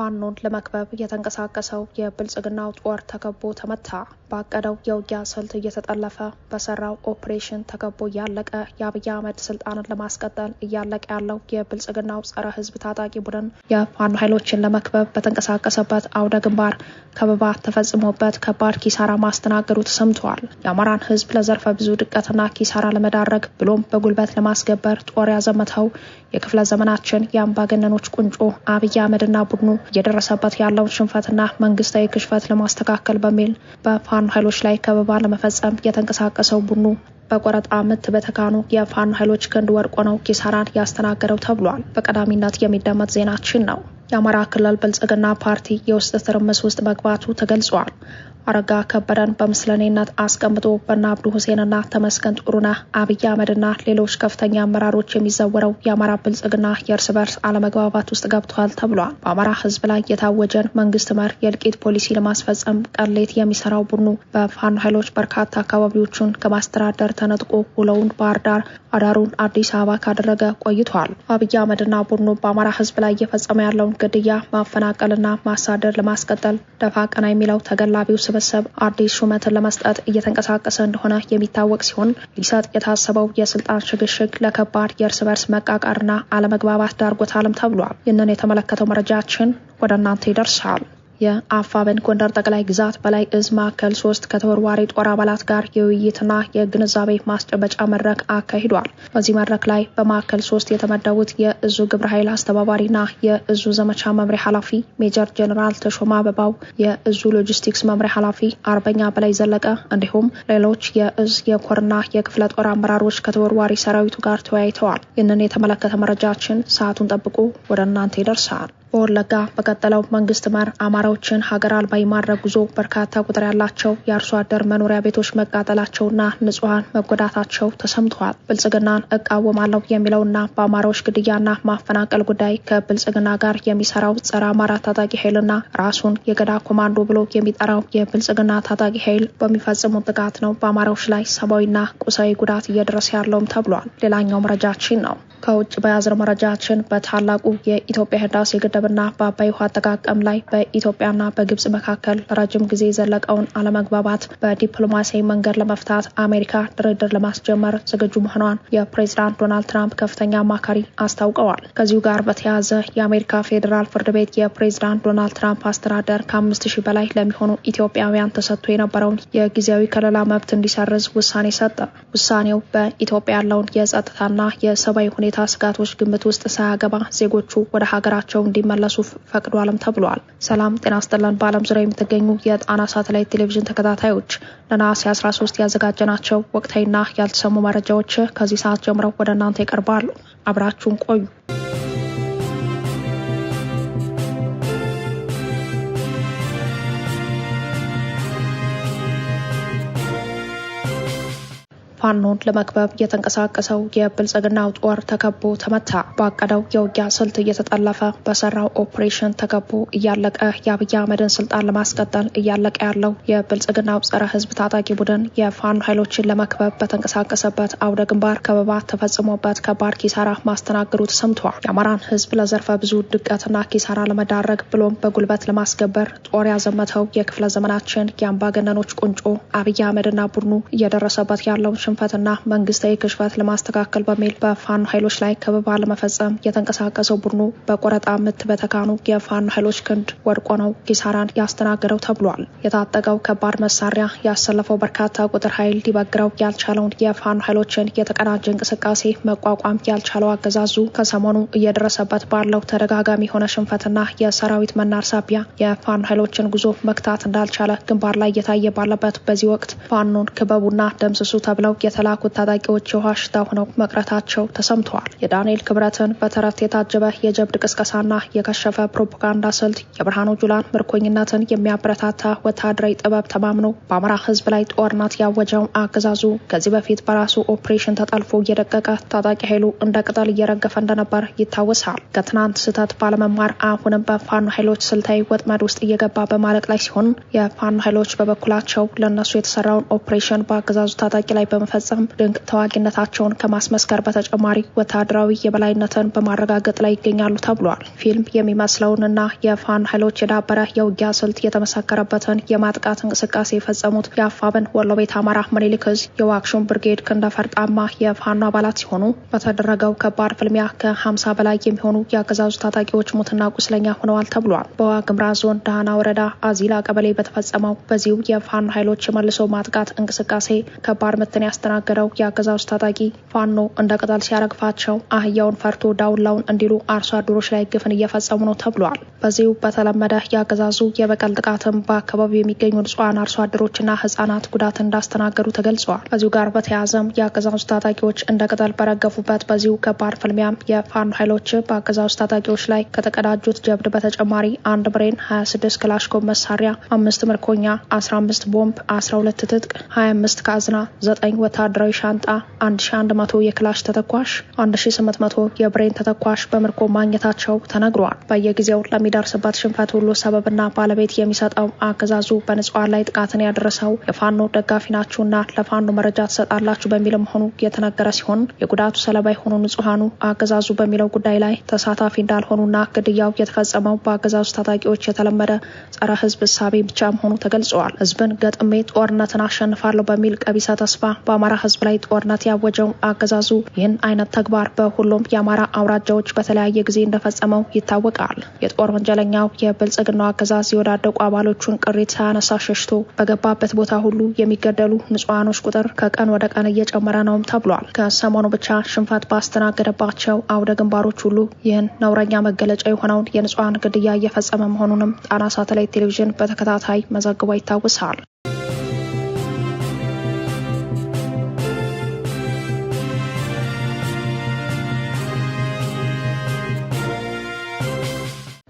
ፋኖን ለመክበብ የተንቀሳቀሰው የብልጽግናው ጦር ተከቦ ተመታ። ባቀደው የውጊያ ስልት እየተጠለፈ በሰራው ኦፕሬሽን ተከቦ ያለቀ የአብይ አህመድ ስልጣንን ለማስቀጠል እያለቀ ያለው የብልጽግናው ጸረ ህዝብ ታጣቂ ቡድን የፋኖ ኃይሎችን ለመክበብ በተንቀሳቀሰበት አውደ ግንባር ከበባ ተፈጽሞበት ከባድ ኪሳራ ማስተናገዱ ተሰምቷል። የአማራን ህዝብ ለዘርፈ ብዙ ድቀትና ኪሳራ ለመዳረግ ብሎም በጉልበት ለማስገበር ጦር ያዘመተው የክፍለ ዘመናችን የአምባገነኖች ቁንጮ አብይ አህመድና ቡድኑ እየደረሰበት ያለውን ሽንፈትና መንግስታዊ ክሽፈት ለማስተካከል በሚል በፋኖ ኃይሎች ላይ ከበባ ለመፈጸም የተንቀሳቀሰው ቡድኑ በቆረጣ ምት በተካኑ የፋኖ ኃይሎች ክንድ ወድቆ ነው ኪሳራን ያስተናገደው ተብሏል። በቀዳሚነት የሚደመጥ ዜናችን ነው። የአማራ ክልል ብልጽግና ፓርቲ የውስጥ ትርምስ ውስጥ መግባቱ ተገልጿል። አረጋ ከበደን በምስለኔነት አስቀምጦ በእነ አብዱ ሁሴንና ተመስገን ጥሩነህ አብይ አህመድና ሌሎች ከፍተኛ አመራሮች የሚዘወረው የአማራ ብልጽግና የእርስ በርስ አለመግባባት ውስጥ ገብቷል ተብሏል። በአማራ ህዝብ ላይ የታወጀን መንግስት መር የእልቂት ፖሊሲ ለማስፈጸም ቀሌት የሚሰራው ቡድኑ በፋኖ ኃይሎች በርካታ አካባቢዎችን ከማስተዳደር ተነጥቆ ውለውን ባህር ዳር አዳሩን አዲስ አበባ ካደረገ ቆይቷል። አብይ አህመድና ቡድኑ በአማራ ህዝብ ላይ እየፈጸመ ያለውን ግድያ፣ ማፈናቀልና ማሳደድ ለማስቀጠል ደፋ ቀና የሚለው ተገላቢው ስብስብ አዲስ ሹመትን ለመስጠት እየተንቀሳቀሰ እንደሆነ የሚታወቅ ሲሆን ሊሰጥ የታሰበው የስልጣን ሽግሽግ ለከባድ የእርስ በርስ መቃቃርና አለመግባባት ዳርጎታልም ተብሏል። ይህንን የተመለከተው መረጃችን ወደ እናንተ ይደርሳል። የአፋብኃኝ ጎንደር ጠቅላይ ግዛት በላይ እዝ ማዕከል 3 ከተወርዋሪ ጦር አባላት ጋር የውይይትና የግንዛቤ ማስጨበጫ መድረክ አካሂዷል። በዚህ መድረክ ላይ በማዕከል 3 የተመደቡት የእዙ ግብረ ኃይል አስተባባሪና የእዙ ዘመቻ መምሪያ ኃላፊ ሜጀር ጀነራል ተሾማ አበባው፣ የእዙ ሎጂስቲክስ መምሪያ ኃላፊ አርበኛ በላይ ዘለቀ እንዲሁም ሌሎች የእዝ የኮርና የክፍለ ጦር አመራሮች ከተወርዋሪ ሰራዊቱ ጋር ተወያይተዋል። ይህንን የተመለከተ መረጃችን ሰዓቱን ጠብቆ ወደ እናንተ ይደርሳል። በወለጋ በቀጠለው መንግስት መር አማራዎችን ሀገር አልባ የማድረግ ጉዞ በርካታ ቁጥር ያላቸው የአርሶ አደር መኖሪያ ቤቶች መቃጠላቸውና ንጹሃን መጎዳታቸው ተሰምተዋል። ብልጽግናን እቃወማለሁ የሚለውና በአማራዎች ግድያና ማፈናቀል ጉዳይ ከብልጽግና ጋር የሚሰራው ጸረ አማራ ታጣቂ ኃይልና ራሱን የገዳ ኮማንዶ ብሎ የሚጠራው የብልጽግና ታጣቂ ኃይል በሚፈጽሙ ጥቃት ነው በአማራዎች ላይ ሰብአዊና ቁሳዊ ጉዳት እየደረሰ ያለውም ተብሏል። ሌላኛው መረጃችን ነው። ከውጭ በያዝነው መረጃችን በታላቁ የኢትዮጵያ ህዳሴ ግድብና በአባይ ውሃ አጠቃቀም ላይ በኢትዮጵያና በግብጽ መካከል ረጅም ጊዜ የዘለቀውን አለመግባባት በዲፕሎማሲያዊ መንገድ ለመፍታት አሜሪካ ድርድር ለማስጀመር ዝግጁ መሆኗን የፕሬዝዳንት ዶናልድ ትራምፕ ከፍተኛ አማካሪ አስታውቀዋል። ከዚሁ ጋር በተያያዘ የአሜሪካ ፌዴራል ፍርድ ቤት የፕሬዝዳንት ዶናልድ ትራምፕ አስተዳደር ከ5000 በላይ ለሚሆኑ ኢትዮጵያውያን ተሰጥቶ የነበረውን የጊዜያዊ ከለላ መብት እንዲሰርዝ ውሳኔ ሰጠ። ውሳኔው በኢትዮጵያ ያለውን የጸጥታና የሰብአዊ ሁኔታ ስጋቶች ግምት ውስጥ ሳያገባ ዜጎቹ ወደ ሀገራቸው እንዲመለሱ ፈቅዷልም ተብሏል። ሰላም ጤና ይስጥልን። በዓለም ዙሪያ የምትገኙ የጣና ሳተላይት ቴሌቪዥን ተከታታዮች ለነሐሴ 13 ያዘጋጀናቸው ወቅታዊና ያልተሰሙ መረጃዎች ከዚህ ሰዓት ጀምረው ወደ እናንተ ይቀርባሉ። አብራችሁን ቆዩ። ፋኖን ለመክበብ የተንቀሳቀሰው የብልጽግናው ጦር ተከቦ ተመታ። ባቀደው የውጊያ ስልት እየተጠለፈ በሰራው ኦፕሬሽን ተከቦ እያለቀ የአብይ አህመድን ስልጣን ለማስቀጠል እያለቀ ያለው የብልጽግናው ጸረ ህዝብ ታጣቂ ቡድን የፋኖ ኃይሎችን ለመክበብ በተንቀሳቀሰበት አውደ ግንባር ከበባ ተፈጽሞበት ከባድ ኪሳራ ማስተናገዱ ተሰምቷል። የአማራን ህዝብ ለዘርፈ ብዙ ድቀትና ኪሳራ ለመዳረግ ብሎም በጉልበት ለማስገበር ጦር ያዘመተው የክፍለ ዘመናችን የአምባገነኖች ቁንጮ አብይ አህመድና ቡድኑ እየደረሰበት ያለውን ሽንፈትና መንግስታዊ ክሽፈት ለማስተካከል በሚል በፋኖ ኃይሎች ላይ ከበባ ለመፈጸም የተንቀሳቀሰው ቡድኑ በቆረጣ ምት በተካኑ የፋኖ ኃይሎች ክንድ ወድቆ ነው ኪሳራን ያስተናገደው ተብሏል። የታጠቀው ከባድ መሳሪያ ያሰለፈው በርካታ ቁጥር ኃይል ሊበግረው ያልቻለውን የፋኖ ኃይሎችን የተቀናጀ እንቅስቃሴ መቋቋም ያልቻለው አገዛዙ ከሰሞኑ እየደረሰበት ባለው ተደጋጋሚ የሆነ ሽንፈትና የሰራዊት መናር ሳቢያ የፋኖ ኃይሎችን ጉዞ መክታት እንዳልቻለ ግንባር ላይ እየታየ ባለበት በዚህ ወቅት ፋኖን ክበቡና ደምስሱ ተብለው የተላኩት ታጣቂዎች የውሃ ሽታ ሆነው መቅረታቸው ተሰምተዋል። የዳንኤል ክብረትን በተረት የታጀበ የጀብድ ቅስቀሳና የከሸፈ ፕሮፓጋንዳ ስልት የብርሃኑ ጁላን ምርኮኝነትን የሚያበረታታ ወታደራዊ ጥበብ ተማምኖ በአማራ ህዝብ ላይ ጦርነት ያወጀው አገዛዙ ከዚህ በፊት በራሱ ኦፕሬሽን ተጠልፎ እየደቀቀ ታጣቂ ኃይሉ እንደ ቅጠል እየረገፈ እንደነበር ይታወሳል። ከትናንት ስህተት ባለመማር አሁንም በፋኖ ኃይሎች ስልታዊ ወጥመድ ውስጥ እየገባ በማለቅ ላይ ሲሆን የፋኖ ኃይሎች በበኩላቸው ለነሱ የተሰራውን ኦፕሬሽን በአገዛዙ ታጣቂ ላይ በመፈጸም ድንቅ ተዋጊነታቸውን ከማስመስከር በተጨማሪ ወታደራዊ የበላይነትን በማረጋገጥ ላይ ይገኛሉ ተብሏል። ፊልም የሚመስለውንና የፋኖ ኃይሎች የዳበረ የውጊያ ስልት የተመሰከረበትን የማጥቃት እንቅስቃሴ የፈጸሙት የአፋብን ወሎ ቤት አማራ ምኒልክ ዕዝ የዋግሹም ብርጌድ ክንደፈርጣማ የፋኖ አባላት ሲሆኑ በተደረገው ከባድ ፍልሚያ ከ50 በላይ የሚሆኑ የአገዛዙ ታጣቂዎች ሙትና ቁስለኛ ሆነዋል ተብሏል። በዋግምራ ዞን ዳህና ወረዳ አዚላ ቀበሌ በተፈጸመው በዚሁ የፋኖ ኃይሎች የመልሶ ማጥቃት እንቅስቃሴ ከባድ ምትን ያስተናገደው የአገዛዙ ታጣቂ ፋኖ እንደ ቅጠል ሲያረግፋቸው አህያውን ፈርቶ ዳውላውን እንዲሉ አርሶ አደሮች ላይ ግፍን እየፈጸሙ ነው ተብሏል። በዚሁ በተለመደ የአገዛዙ የበቀል ጥቃትም በአካባቢው የሚገኙ ንጹሃን አርሶ አደሮችና ህጻናት ጉዳት እንዳስተናገዱ ተገልጿል። በዚሁ ጋር በተያያዘም የአገዛዙ ታጣቂዎች እንደ ቅጠል በረገፉበት በዚሁ ከባድ ፍልሚያም የፋኖ ኃይሎች በአገዛዙ ታጣቂዎች ላይ ከተቀዳጁት ጀብድ በተጨማሪ 1 ብሬን 26 ክላሽንኮቭ መሳሪያ 5 ምርኮኛ 15 ቦምብ 12 ትጥቅ 25 ካዝና 9 ወታደራዊ ሻንጣ 1100 የክላሽ ተተኳሽ 1800 የብሬን ተተኳሽ በምርኮ ማግኘታቸው ተነግሯል። በየጊዜው ለሚደርስበት ሽንፈት ሁሉ ሰበብና ባለቤት የሚሰጠው አገዛዙ በንጹሃን ላይ ጥቃትን ያደረሰው የፋኖ ደጋፊ ናችሁና ለፋኖ መረጃ ትሰጣላችሁ በሚል መሆኑ የተነገረ ሲሆን የጉዳቱ ሰለባ የሆኑ ንጹሃኑ አገዛዙ በሚለው ጉዳይ ላይ ተሳታፊ እንዳልሆኑና ግድያው የተፈጸመው በአገዛዙ ታጣቂዎች የተለመደ ጸረ ህዝብ እሳቤ ብቻ መሆኑ ተገልጿል። ህዝብን ገጥሜ ጦርነትን አሸንፋለሁ በሚል ቀቢሰ ተስፋ በአማራ ህዝብ ላይ ጦርነት ያወጀው አገዛዙ ይህን አይነት ተግባር በሁሉም የአማራ አውራጃዎች በተለያየ ጊዜ እንደፈጸመው ይታወቃል። የጦር ወንጀለኛው የብልጽግናው አገዛዝ የወዳደቁ አባሎቹን ቅሪት ሳያነሳ ሸሽቶ በገባበት ቦታ ሁሉ የሚገደሉ ንጹሃኖች ቁጥር ከቀን ወደ ቀን እየጨመረ ነውም ተብሏል። ከሰሞኑ ብቻ ሽንፈት ባስተናገደባቸው አውደ ግንባሮች ሁሉ ይህን ነውረኛ መገለጫ የሆነውን የንጹሃን ግድያ እየፈጸመ መሆኑንም ጣና ሳተላይት ቴሌቪዥን በተከታታይ መዘግቦ ይታወሳል።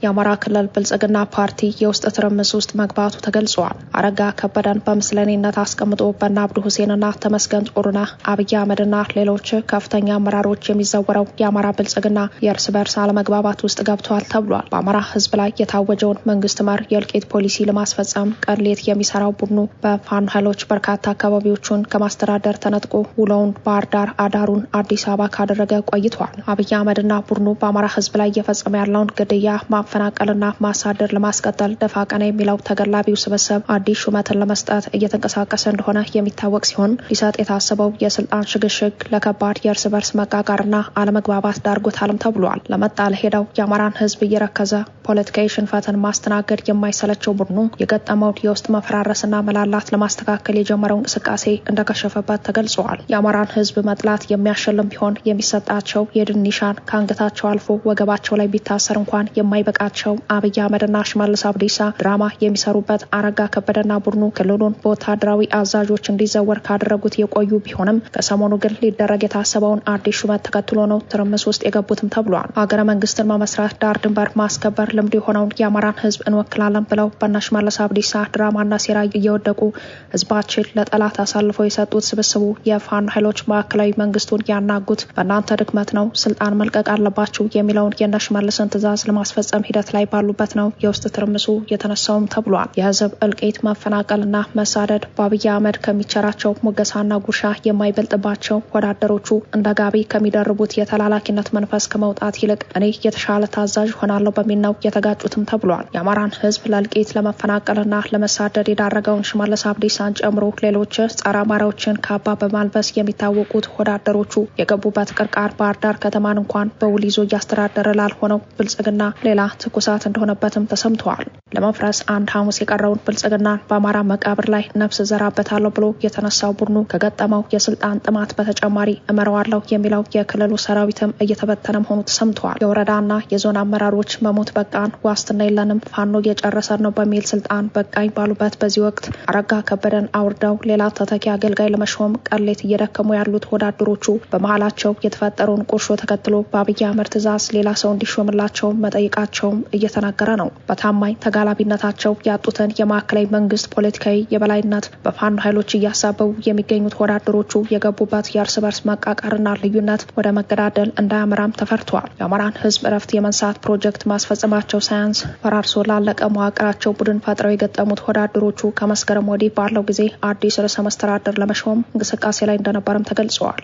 የአማራ ክልል ብልጽግና ፓርቲ የውስጥ ትርምስ ውስጥ መግባቱ ተገልጿል። አረጋ ከበደን በምስለኔነት አስቀምጦ በእነ አብዱ ሁሴንና ተመስገን ጥሩነህ አብይ አህመድና ሌሎች ከፍተኛ አመራሮች የሚዘወረው የአማራ ብልጽግና የእርስ በርስ አለመግባባት ውስጥ ገብቷል ተብሏል። በአማራ ህዝብ ላይ የታወጀውን መንግስት መር የእልቂት ፖሊሲ ለማስፈጸም ቀን ሌት የሚሰራው ቡድኑ በፋኖ ኃይሎች በርካታ አካባቢዎችን ከማስተዳደር ተነጥቆ ውሎውን ባህር ዳር አዳሩን አዲስ አበባ ካደረገ ቆይቷል። አብይ አህመድና ቡድኑ በአማራ ህዝብ ላይ እየፈጸመ ያለውን ግድያ ማፈናቀልና ማሳደር ለማስቀጠል ደፋ ቀና የሚለው ተገላቢው ስብስብ አዲስ ሹመትን ለመስጠት እየተንቀሳቀሰ እንደሆነ የሚታወቅ ሲሆን ሊሰጥ የታሰበው የስልጣን ሽግሽግ ለከባድ የእርስ በርስ መቃቃርና አለመግባባት ዳርጎታልም ተብሏል። ለመጣ ለሄደው የአማራን ህዝብ እየረከዘ ፖለቲካዊ ሽንፈትን ማስተናገድ የማይሰለቸው ቡድኑ የገጠመውን የውስጥ መፈራረስና መላላት ለማስተካከል የጀመረው እንቅስቃሴ እንደከሸፈበት ተገልጿል። የአማራን ህዝብ መጥላት የሚያሸልም ቢሆን የሚሰጣቸው የድል ኒሻን ከአንገታቸው አልፎ ወገባቸው ላይ ቢታሰር እንኳን የማይበቃቸው አብይ አህመድና ሽመልስ አብዲሳ ድራማ የሚሰሩበት አረጋ ከበደና ቡድኑ ክልሉን በወታደራዊ አዛዦች እንዲዘወር ካደረጉት የቆዩ ቢሆንም ከሰሞኑ ግን ሊደረግ የታሰበውን አዲስ ሹመት ተከትሎ ነው ትርምስ ውስጥ የገቡትም ተብሏል። ሀገረ መንግስትን መመስረት ዳር ድንበር ማስከበር ልምድ የሆነውን የአማራን ህዝብ እንወክላለን ብለው በእነ ሽመልስ አብዲሳ ድራማና ሴራ እየወደቁ ህዝባችን ለጠላት አሳልፈው የሰጡት ስብስቡ የፋኖ ኃይሎች ማዕከላዊ መንግስቱን ያናጉት በእናንተ ድክመት ነው፣ ስልጣን መልቀቅ አለባችሁ የሚለውን የእነ ሽመልስን ትዕዛዝ ለማስፈጸም ሂደት ላይ ባሉበት ነው የውስጥ ትርምሱ የተነሳውም ተብሏል። የህዝብ እልቂት መፈናቀልና መሳደድ በአብይ አህመድ ከሚቸራቸው ሙገሳና ጉርሻ የማይበልጥባቸው ወዳደሮቹ እንደ ጋቢ ከሚደርቡት የተላላኪነት መንፈስ ከመውጣት ይልቅ እኔ የተሻለ ታዛዥ ሆናለሁ በሚል ነው የተጋጩትም ተብሏል። የአማራን ህዝብ ለእልቂት ለመፈናቀልና ለመሳደድ የዳረገውን ሽመልስ አብዲሳን ጨምሮ ሌሎች ጸረ አማራዎችን ካባ በማልበስ የሚታወቁት ወዳደሮቹ የገቡበት ቅርቃር ባህር ዳር ከተማን እንኳን በውል ይዞ እያስተዳደረ ላልሆነው ብልጽግና ሌላ ትኩሳት እንደሆነበትም ተሰምተዋል። ለመፍረስ አንድ ሐሙስ የቀረውን ብልጽግና በአማራ መቃብር ላይ ነፍስ ዘራበታለሁ ብሎ የተነሳው ቡድኑ ከገጠመው የስልጣን ጥማት በተጨማሪ እመረዋለሁ የሚለው የክልሉ ሰራዊትም እየተበተነ መሆኑ ተሰምተዋል። የወረዳና የዞን አመራሮች መሞት በቃን፣ ዋስትና የለንም፣ ፋኖ እየጨረሰን ነው በሚል ስልጣን በቃኝ ባሉበት በዚህ ወቅት አረጋ ከበደን አውርደው ሌላ ተተኪ አገልጋይ ለመሾም ቀሌት እየደከሙ ያሉት ወዳደሮቹ በመሃላቸው የተፈጠረውን ቁርሾ ተከትሎ በአብይ አህመድ ትዕዛዝ ሌላ ሰው እንዲሾምላቸው መጠየቃቸው መሆናቸውም እየተነገረ ነው። በታማኝ ተጋላቢነታቸው ያጡትን የማዕከላዊ መንግስት ፖለቲካዊ የበላይነት በፋኖ ኃይሎች እያሳበቡ የሚገኙት ወዳደሮቹ የገቡበት የእርስ በርስ መቃቃርና ልዩነት ወደ መገዳደል እንዳያመራም ተፈርቷል። የአማራን ህዝብ እረፍት የመንሳት ፕሮጀክት ማስፈጸማቸው ሳያንስ ፈራርሶ ላለቀ መዋቅራቸው ቡድን ፈጥረው የገጠሙት ወዳደሮቹ ከመስከረም ወዲህ ባለው ጊዜ አዲስ ርዕሰ መስተዳድር ለመሾም እንቅስቃሴ ላይ እንደነበረም ተገልጿል።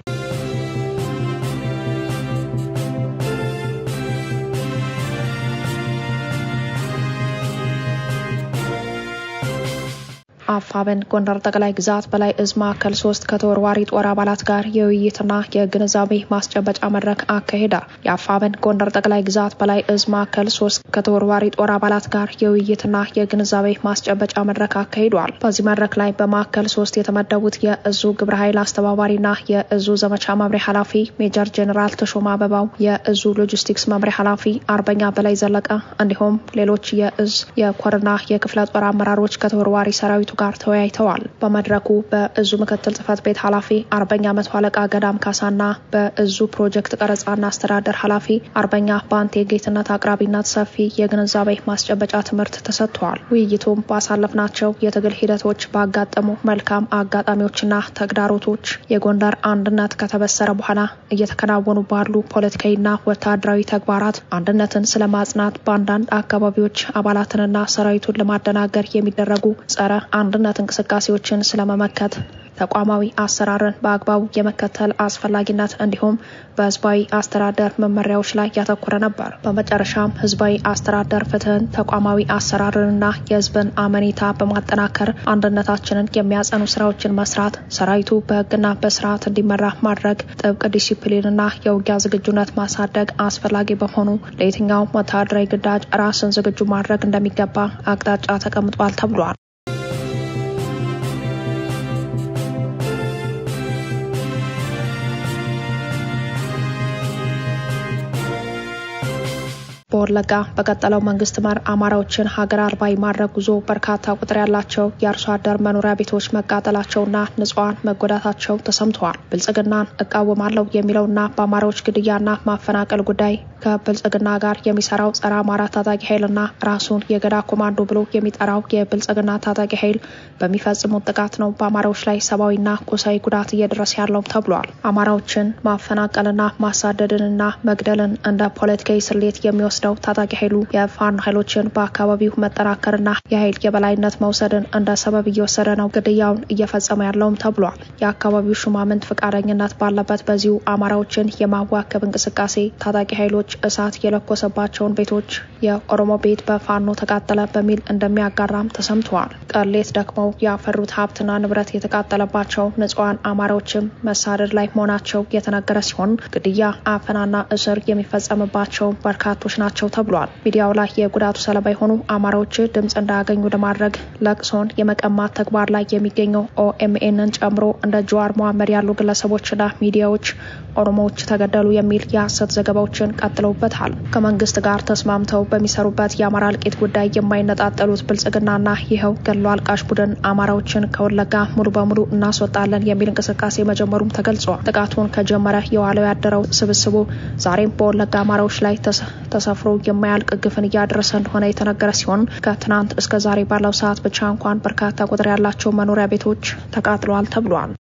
አፋብን ጎንደር ጠቅላይ ግዛት በላይ እዝ ማዕከል 3 ከተወርዋሪ ጦር አባላት ጋር የውይይትና የግንዛቤ ማስጨበጫ መድረክ አካሄደ። የአፋብን ጎንደር ጠቅላይ ግዛት በላይ እዝ ማዕከል 3 ከተወርዋሪ ጦር አባላት ጋር የውይይትና የግንዛቤ ማስጨበጫ መድረክ አካሂዷል። በዚህ መድረክ ላይ በማዕከል 3 የተመደቡት የእዙ ግብረ ኃይል አስተባባሪና የእዙ ዘመቻ መምሪያ ኃላፊ ሜጀር ጄኔራል ተሾማ አበባው፣ የእዙ ሎጂስቲክስ መምሪያ ኃላፊ አርበኛ በላይ ዘለቀ እንዲሁም ሌሎች የእዝ የኮርና የክፍለ ጦር አመራሮች ከተወርዋሪ ሰራዊቱ ጋር ተወያይተዋል። በመድረኩ በእዙ ምክትል ጽህፈት ቤት ኃላፊ አርበኛ መቶ አለቃ ገዳም ካሳና በእዙ ፕሮጀክት ቀረጻና አስተዳደር ኃላፊ አርበኛ ባንቴ ጌትነት አቅራቢነት ሰፊ የግንዛቤ ማስጨበጫ ትምህርት ተሰጥቷል። ውይይቱም ባሳለፍናቸው የትግል ሂደቶች ባጋጠሙ መልካም አጋጣሚዎችና ተግዳሮቶች የጎንደር አንድነት ከተበሰረ በኋላ እየተከናወኑ ባሉ ፖለቲካዊና ወታደራዊ ተግባራት አንድነትን ስለማጽናት በአንዳንድ አካባቢዎች አባላትንና ሰራዊቱን ለማደናገር የሚደረጉ ጸረ አንድነት እንቅስቃሴዎችን ስለመመከት ተቋማዊ አሰራርን በአግባቡ የመከተል አስፈላጊነት እንዲሁም በህዝባዊ አስተዳደር መመሪያዎች ላይ ያተኮረ ነበር። በመጨረሻም ህዝባዊ አስተዳደር ፍትህን፣ ተቋማዊ አሰራርንና የህዝብን አመኔታ በማጠናከር አንድነታችንን የሚያጸኑ ስራዎችን መስራት፣ ሰራዊቱ በህግና በስርዓት እንዲመራ ማድረግ፣ ጥብቅ ዲሲፕሊንና የውጊያ ዝግጁነት ማሳደግ አስፈላጊ በመሆኑ ለየትኛው ወታደራዊ ግዳጅ ራስን ዝግጁ ማድረግ እንደሚገባ አቅጣጫ ተቀምጧል ተብሏል። በወለጋ በቀጠለው መንግስት መር አማራዎችን ሀገር አልባ የማድረግ ጉዞ በርካታ ቁጥር ያላቸው የአርሶ አደር መኖሪያ ቤቶች መቃጠላቸውና ንጹሃን መጎዳታቸው ተሰምተዋል። ብልጽግናን እቃወማለሁ የሚለውና በአማራዎች ግድያና ማፈናቀል ጉዳይ ከብልጽግና ጋር የሚሰራው ጸረ አማራ ታጣቂ ኃይልና ራሱን የገዳ ኮማንዶ ብሎ የሚጠራው የብልጽግና ታጣቂ ኃይል በሚፈጽሙት ጥቃት ነው በአማራዎች ላይ ሰብአዊና ቁሳዊ ጉዳት እየደረሰ ያለው ተብሏል። አማራዎችን ማፈናቀልና ማሳደድንና መግደልን እንደ ፖለቲካዊ ስሌት የሚወስደው ታጣቂ ኃይሉ የፋኖ ኃይሎችን በአካባቢው መጠናከርና የኃይል የበላይነት መውሰድን እንደ ሰበብ እየወሰደ ነው ግድያውን እየፈጸመ ያለውም ተብሏል። የአካባቢው ሹማምንት ፈቃደኝነት ባለበት በዚሁ አማራዎችን የማዋከብ እንቅስቃሴ ታጣቂ ኃይሎች እሳት የለኮሰባቸውን ቤቶች የኦሮሞ ቤት በፋኖ ተቃጠለ በሚል እንደሚያጋራም ተሰምተዋል። ቀሌት ደክመው ያፈሩት ሀብትና ንብረት የተቃጠለባቸው ንጹሃን አማራዎችም መሳደድ ላይ መሆናቸው የተነገረ ሲሆን ግድያ፣ አፈናና እስር የሚፈጸምባቸው በርካቶች ናቸው ተብሏል። ሚዲያው ላይ የጉዳቱ ሰለባ የሆኑ አማራዎች ድምጽ እንዳያገኙ ለማድረግ ለቅሶን የመቀማት ተግባር ላይ የሚገኘው ኦኤምኤንን ጨምሮ እንደ ጀዋር መሐመድ ያሉ ግለሰቦችና ሚዲያዎች ኦሮሞዎች ተገደሉ የሚል የሐሰት ዘገባዎችን ቀጥለውበታል። ከመንግስት ጋር ተስማምተው በሚሰሩበት የአማራ እልቂት ጉዳይ የማይነጣጠሉት ብልጽግናና ይኸው ገሎ አልቃሽ ቡድን አማራዎችን ከወለጋ ሙሉ በሙሉ እናስወጣለን የሚል እንቅስቃሴ መጀመሩም ተገልጿል። ጥቃቱን ከጀመረ የዋለው ያደረው ስብስቡ ዛሬም በወለጋ አማራዎች ላይ ተሰፍሮ የማያልቅ ግፍን እያደረሰ እንደሆነ የተነገረ ሲሆን ከትናንት እስከ ዛሬ ባለው ሰዓት ብቻ እንኳን በርካታ ቁጥር ያላቸው መኖሪያ ቤቶች ተቃጥለዋል ተብሏል።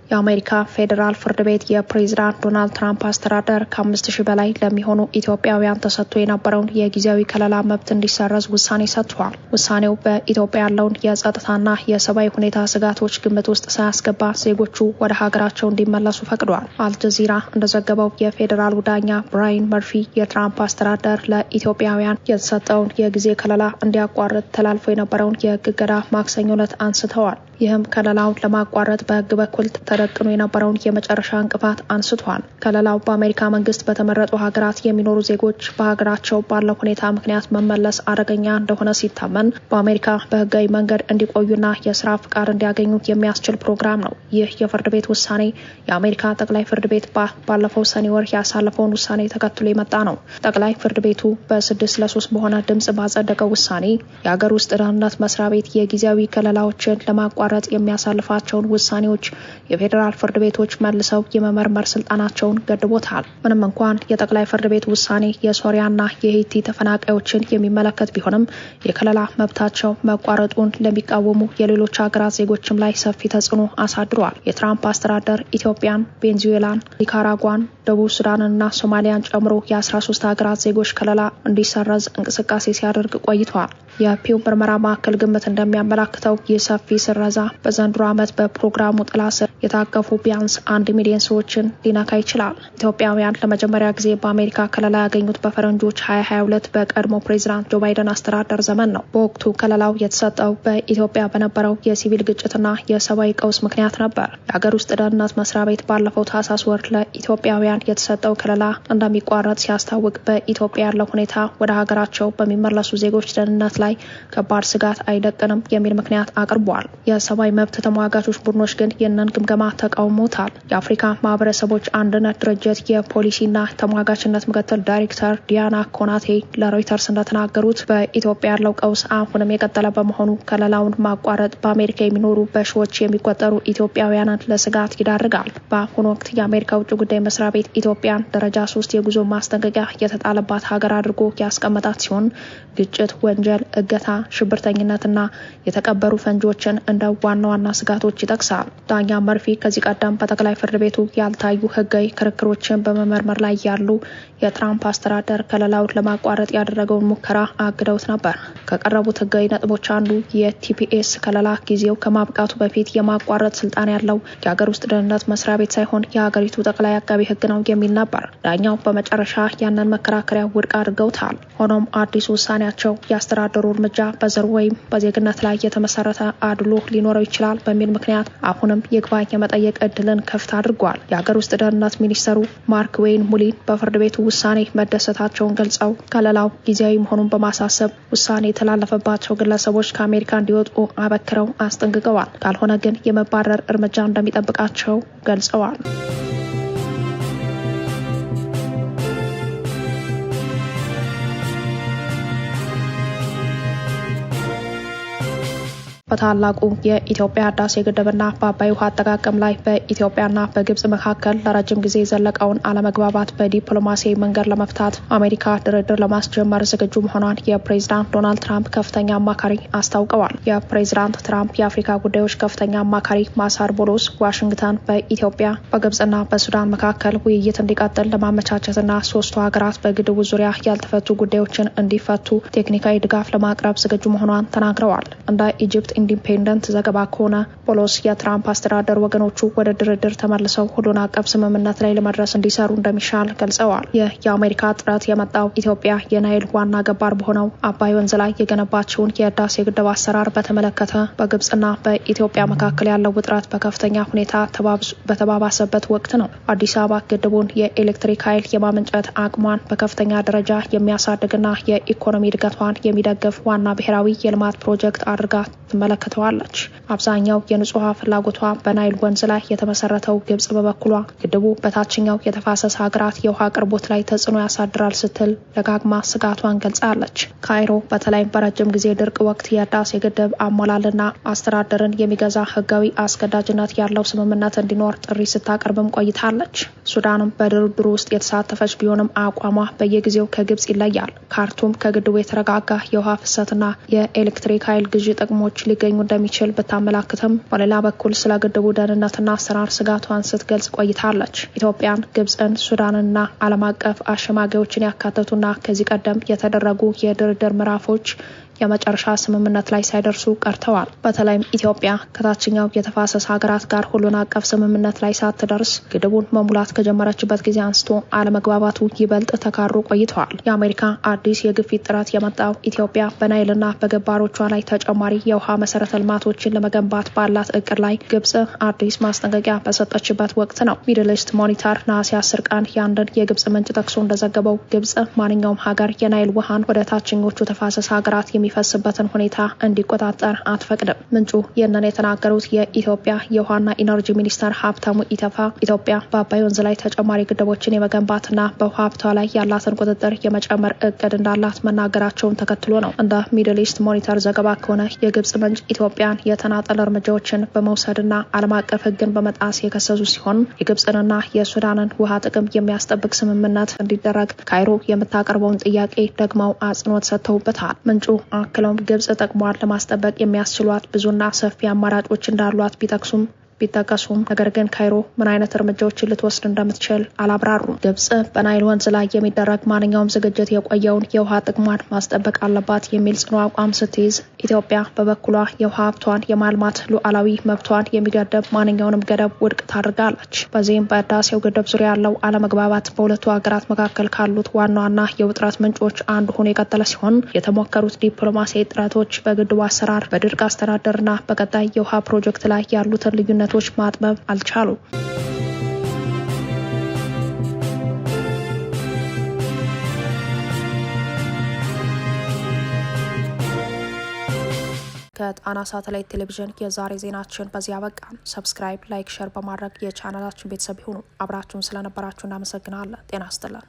የአሜሪካ ፌዴራል ፍርድ ቤት የፕሬዝዳንት ዶናልድ ትራምፕ አስተዳደር ከ5000 በላይ ለሚሆኑ ኢትዮጵያውያን ተሰጥቶ የነበረውን የጊዜያዊ ከለላ መብት እንዲሰረዝ ውሳኔ ሰጥቷል። ውሳኔው በኢትዮጵያ ያለውን የጸጥታና የሰብአዊ ሁኔታ ስጋቶች ግምት ውስጥ ሳያስገባ ዜጎቹ ወደ ሀገራቸው እንዲመለሱ ፈቅዷል። አልጀዚራ እንደዘገበው የፌዴራሉ ዳኛ ብራያን መርፊ የትራምፕ አስተዳደር ለኢትዮጵያውያን የተሰጠውን የጊዜ ከለላ እንዲያቋርጥ ተላልፎ የነበረውን የሕግ እገዳ ማክሰኞ ዕለት አንስተዋል። ይህም ከለላውን ለማቋረጥ በሕግ በኩል ተደቅኖ የነበረውን የመጨረሻ እንቅፋት አንስቷል። ከለላው በአሜሪካ መንግስት በተመረጡ ሀገራት የሚኖሩ ዜጎች በሀገራቸው ባለው ሁኔታ ምክንያት መመለስ አደገኛ እንደሆነ ሲታመን በአሜሪካ በህጋዊ መንገድ እንዲቆዩና የስራ ፍቃድ እንዲያገኙ የሚያስችል ፕሮግራም ነው። ይህ የፍርድ ቤት ውሳኔ የአሜሪካ ጠቅላይ ፍርድ ቤት ባለፈው ሰኔ ወር ያሳለፈውን ውሳኔ ተከትሎ የመጣ ነው። ጠቅላይ ፍርድ ቤቱ በ6-3 በሆነ ድምጽ ባጸደቀው ውሳኔ የሀገር ውስጥ ደህንነት መስሪያ ቤት የጊዜያዊ ከለላዎችን ለማቋረጥ ለማቋረጥ የሚያሳልፋቸውን ውሳኔዎች የፌዴራል ፍርድ ቤቶች መልሰው የመመርመር ስልጣናቸውን ገድቦታል። ምንም እንኳን የጠቅላይ ፍርድ ቤት ውሳኔ የሶሪያና የሄይቲ ተፈናቃዮችን የሚመለከት ቢሆንም የከለላ መብታቸው መቋረጡን ለሚቃወሙ የሌሎች ሀገራት ዜጎችም ላይ ሰፊ ተጽዕኖ አሳድሯል። የትራምፕ አስተዳደር ኢትዮጵያን፣ ቬንዙዌላን፣ ኒካራጓን፣ ደቡብ ሱዳንና ሶማሊያን ጨምሮ የ13 ሀገራት ዜጎች ከለላ እንዲሰረዝ እንቅስቃሴ ሲያደርግ ቆይቷል። የፒው ምርመራ ማዕከል ግምት እንደሚያመላክተው ይህ ሰፊ ስረዛ በዘንድሮ ዓመት በፕሮግራሙ ጥላ ስር የታቀፉ ቢያንስ 1 ሚሊዮን ሰዎችን ሊነካ ይችላል። ኢትዮጵያውያን ለመጀመሪያ ጊዜ በአሜሪካ ከለላ ያገኙት በፈረንጆች 2022 በቀድሞ ፕሬዚዳንት ጆ ባይደን አስተዳደር ዘመን ነው። በወቅቱ ከለላው የተሰጠው በኢትዮጵያ በነበረው የሲቪል ግጭትና የሰብአዊ ቀውስ ምክንያት ነበር። የሀገር ውስጥ ደህንነት መስሪያ ቤት ባለፈው ታህሳስ ወር ለኢትዮጵያውያን የተሰጠው ከለላ እንደሚቋረጥ ሲያስታውቅ በኢትዮጵያ ያለው ሁኔታ ወደ ሀገራቸው በሚመለሱ ዜጎች ደህንነት ላይ ከባድ ስጋት አይደቅንም የሚል ምክንያት አቅርቧል። የሰብአዊ መብት ተሟጋቾች ቡድኖች ግን ይህንን ግምገማ ተቃውሞታል። የአፍሪካ ማህበረሰቦች አንድነት ድርጅት የፖሊሲና ተሟጋችነት ምክትል ዳይሬክተር ዲያና ኮናቴ ለሮይተርስ እንደተናገሩት በኢትዮጵያ ያለው ቀውስ አሁንም የቀጠለ በመሆኑ ከለላውን ማቋረጥ በአሜሪካ የሚኖሩ በሺዎች የሚቆጠሩ ኢትዮጵያውያንን ለስጋት ይዳርጋል። በአሁኑ ወቅት የአሜሪካ ውጭ ጉዳይ መስሪያ ቤት ኢትዮጵያን ደረጃ 3 የጉዞ ማስጠንቀቂያ የተጣለባት ሀገር አድርጎ ያስቀመጣት ሲሆን ግጭት፣ ወንጀል፣ እገታ፣ ሽብርተኝነትና የተቀበሩ ፈንጂዎችን እንደ ዋና ዋና ስጋቶች ይጠቅሳል። ዳኛ መርፊ ከዚህ ቀደም በጠቅላይ ፍርድ ቤቱ ያልታዩ ህጋዊ ክርክሮችን በመመርመር ላይ ያሉ የትራምፕ አስተዳደር ከለላውን ለማቋረጥ ያደረገውን ሙከራ አግደውት ነበር። ከቀረቡት ህጋዊ ነጥቦች አንዱ የቲፒኤስ ከለላ ጊዜው ከማብቃቱ በፊት የማቋረጥ ስልጣን ያለው የሀገር ውስጥ ደህንነት መስሪያ ቤት ሳይሆን የሀገሪቱ ጠቅላይ አቃቢ ህግ ነው የሚል ነበር። ዳኛው በመጨረሻ ያንን መከራከሪያ ውድቅ አድርገውታል። ሆኖም አዲሱ ውሳኔያቸው የአስተዳደሩ እርምጃ በዘር ወይም በዜግነት ላይ የተመሰረተ አድሎ ሊኖረው ይችላል በሚል ምክንያት አሁንም ይግባኝ የመጠየቅ እድልን ክፍት አድርጓል። የሀገር ውስጥ ደህንነት ሚኒስተሩ ማርክ ዌይን ሙሊን በፍርድ ቤቱ ውሳኔ መደሰታቸውን ገልጸው ከለላው ጊዜያዊ መሆኑን በማሳሰብ ውሳኔ የተላለፈባቸው ግለሰቦች ከአሜሪካ እንዲወጡ አበክረው አስጠንቅቀዋል። ካልሆነ ግን የመባረር እርምጃ እንደሚጠብቃቸው ገልጸዋል። በታላቁ የኢትዮጵያ ህዳሴ ግድብና በአባይ ውሃ አጠቃቀም ላይ በኢትዮጵያና በግብጽ መካከል ለረጅም ጊዜ የዘለቀውን አለመግባባት በዲፕሎማሲያዊ መንገድ ለመፍታት አሜሪካ ድርድር ለማስጀመር ዝግጁ መሆኗን የፕሬዝዳንት ዶናልድ ትራምፕ ከፍተኛ አማካሪ አስታውቀዋል። የፕሬዝዳንት ትራምፕ የአፍሪካ ጉዳዮች ከፍተኛ አማካሪ ማሳር ቦሎስ ዋሽንግተን በኢትዮጵያ በግብጽና በሱዳን መካከል ውይይት እንዲቀጥል ለማመቻቸትና ሶስቱ ሀገራት በግድቡ ዙሪያ ያልተፈቱ ጉዳዮችን እንዲፈቱ ቴክኒካዊ ድጋፍ ለማቅረብ ዝግጁ መሆኗን ተናግረዋል። እንደ ኢጅፕት ኢንዲፔንደንት ዘገባ ከሆነ ቦሎስ የትራምፕ አስተዳደር ወገኖቹ ወደ ድርድር ተመልሰው ሁሉን አቀፍ ስምምነት ላይ ለመድረስ እንዲሰሩ እንደሚሻል ገልጸዋል። ይህ የአሜሪካ ጥረት የመጣው ኢትዮጵያ የናይል ዋና ገባር በሆነው አባይ ወንዝ ላይ የገነባቸውን የህዳሴ ግድብ አሰራር በተመለከተ በግብጽና በኢትዮጵያ መካከል ያለው ውጥረት በከፍተኛ ሁኔታ በተባባሰበት ወቅት ነው። አዲስ አበባ ግድቡን የኤሌክትሪክ ኃይል የማመንጨት አቅሟን በከፍተኛ ደረጃ የሚያሳድግና የኢኮኖሚ እድገቷን የሚደግፍ ዋና ብሔራዊ የልማት ፕሮጀክት አድርጋ ትመለከተዋለች። አብዛኛው የንጹህ ፍላጎቷ በናይል ወንዝ ላይ የተመሰረተው ግብጽ በበኩሏ ግድቡ በታችኛው የተፋሰስ ሀገራት የውሃ አቅርቦት ላይ ተጽዕኖ ያሳድራል ስትል ደጋግማ ስጋቷን ገልጻለች። ካይሮ በተለይም በረጅም ጊዜ ድርቅ ወቅት የህዳሴ ግድብ አሞላልና አስተዳደርን የሚገዛ ህጋዊ አስገዳጅነት ያለው ስምምነት እንዲኖር ጥሪ ስታቀርብም ቆይታለች። ሱዳንም በድርድሩ ውስጥ የተሳተፈች ቢሆንም አቋሟ በየጊዜው ከግብጽ ይለያል። ካርቱም ከግድቡ የተረጋጋ የውሃ ፍሰትና የኤሌክትሪክ ኃይል ግዢ ጥቅሞች ሊገኙ እንደሚችል ብታመላክትም በሌላ በኩል ስለ ግድቡ ደህንነትና አሰራር ስጋቷን ስትገልጽ ቆይታለች። ኢትዮጵያን፣ ግብጽን፣ ሱዳንና ዓለም አቀፍ አሸማጋዮችን ያካተቱና ከዚህ ቀደም የተደረጉ የድርድር ምዕራፎች የመጨረሻ ስምምነት ላይ ሳይደርሱ ቀርተዋል። በተለይም ኢትዮጵያ ከታችኛው የተፋሰስ ሀገራት ጋር ሁሉን አቀፍ ስምምነት ላይ ሳትደርስ ግድቡን መሙላት ከጀመረችበት ጊዜ አንስቶ አለመግባባቱ ይበልጥ ተካሮ ቆይተዋል። የአሜሪካ አዲስ የግፊት ጥረት የመጣው ኢትዮጵያ በናይልና በገባሮቿ ላይ ተጨማሪ የውሃ መሰረተ ልማቶችን ለመገንባት ባላት እቅድ ላይ ግብጽ አዲስ ማስጠንቀቂያ በሰጠችበት ወቅት ነው። ሚድል ኢስት ሞኒተር ነሐሴ 10 ቀን የአንድን የግብጽ ምንጭ ጠቅሶ እንደዘገበው ግብጽ ማንኛውም ሀገር የናይል ውሃን ወደ ታችኞቹ ተፋሰስ ሀገራት የሚፈስበትን ሁኔታ እንዲቆጣጠር አትፈቅድም። ምንጩ ይህንን የተናገሩት የኢትዮጵያ የውሃና ኢነርጂ ሚኒስተር ሀብታሙ ኢተፋ ኢትዮጵያ በአባይ ወንዝ ላይ ተጨማሪ ግድቦችን የመገንባትና በውሃ ሀብቷ ላይ ያላትን ቁጥጥር የመጨመር እቅድ እንዳላት መናገራቸውን ተከትሎ ነው። እንደ ሚድል ኢስት ሞኒተር ዘገባ ከሆነ የግብጽ ምንጭ ኢትዮጵያን የተናጠል እርምጃዎችን በመውሰድና ዓለም አቀፍ ሕግን በመጣስ የከሰሱ ሲሆን የግብጽንና የሱዳንን ውሃ ጥቅም የሚያስጠብቅ ስምምነት እንዲደረግ ካይሮ የምታቀርበውን ጥያቄ ደግመው አጽንኦት ሰጥተውበታል። ምንጩ አክለውም ግብጽ ጥቅሟን ለማስጠበቅ የሚያስችሏት ብዙና ሰፊ አማራጮች እንዳሏት ቢጠቀሱም ነገር ግን ካይሮ ምን አይነት እርምጃዎችን ልትወስድ እንደምትችል አላብራሩም። ግብጽ በናይል ወንዝ ላይ የሚደረግ ማንኛውም ዝግጅት የቆየውን የውሃ ጥቅሟን ማስጠበቅ አለባት የሚል ጽኑ አቋም ስትይዝ፣ ኢትዮጵያ በበኩሏ የውሃ ሀብቷን የማልማት ሉዓላዊ መብቷን የሚገድብ ማንኛውንም ገደብ ውድቅ ታደርጋለች። በዚህም በህዳሴው ግድብ ዙሪያ ያለው አለመግባባት በሁለቱ ሀገራት መካከል ካሉት ዋና ዋና የውጥረት ምንጮች አንዱ ሆኖ የቀጠለ ሲሆን የተሞከሩት ዲፕሎማሲያዊ ጥረቶች በግድቡ አሰራር፣ በድርቅ አስተዳደርና በቀጣይ የውሃ ፕሮጀክት ላይ ያሉትን ልዩነቶች ማጥበብ አልቻሉም። ከጣና ሳተላይት ቴሌቪዥን የዛሬ ዜናችን በዚህ አበቃ። ሰብስክራይብ፣ ላይክ፣ ሼር በማድረግ የቻናላችን ቤተሰብ ይሁኑ። አብራችሁን ስለነበራችሁ እናመሰግናለን። ጤና ይስጥልን።